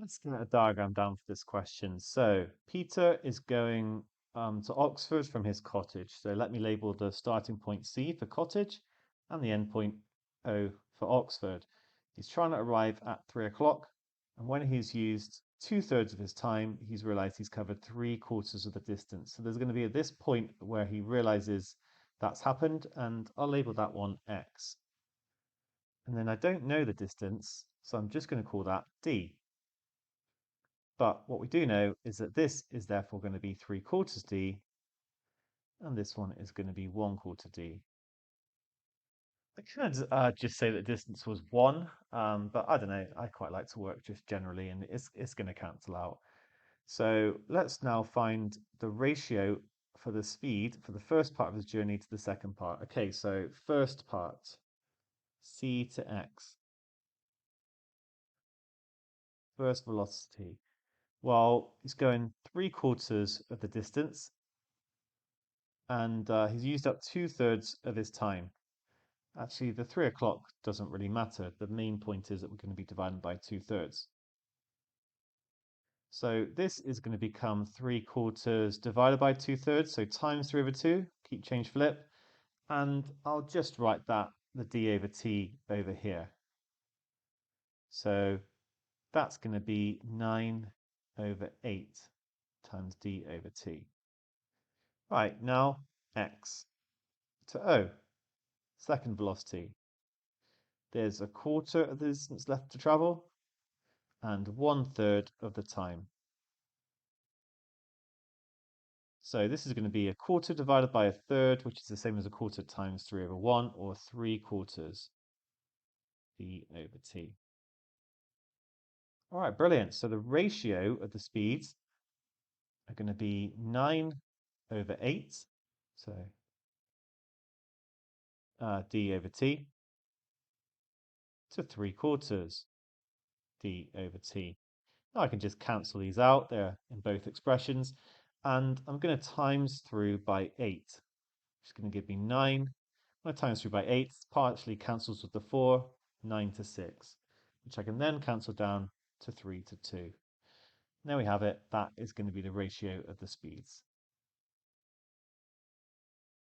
Let's get a diagram down for this question. So Peter is going to Oxford from his cottage. So let me label the starting point C for cottage and the end point O for Oxford. He's trying to arrive at 3 o'clock, and when he's used 2/3 of his time, he's realized he's covered 3/4 of the distance. So there's going to be at this point where he realizes that's happened, and I'll label that one X. And then I don't know the distance, so I'm just going to call that D. But what we do know is that this is therefore going to be 3/4 D, and this one is going to be 1/4 D. I could just say that distance was 1, but I don't know. I quite like to work just generally, and it's going to cancel out. So let's now find the ratio for the speed for the first part of the journey to the second part. Okay, so first part, C to X, first velocity. Well, he's going 3/4 of the distance, and he's used up 2/3 of his time. Actually, the 3 o'clock doesn't really matter. The main point is that we're going to be dividing by 2/3. So this is going to become 3/4 divided by 2/3, so times 3/2, keep change flip, and I'll just write that, the d over t over here. So that's going to be 9/8 times d over t. Right, now x to O, second velocity. There's 1/4 of the distance left to travel, and 1/3 of the time. So this is going to be 1/4 divided by 1/3, which is the same as 1/4 times 3/1, or 3/4 d over t. All right, brilliant. So the ratio of the speeds are going to be 9/8, so d over t, to 3/4 d over t. Now I can just cancel these out. They're in both expressions. And I'm going to times through by 8, which is going to give me 9. When I times through by 8, partially cancels with the 4, 9 to 6, which I can then cancel down to 3 to 2. There we have it. That is going to be the ratio of the speeds.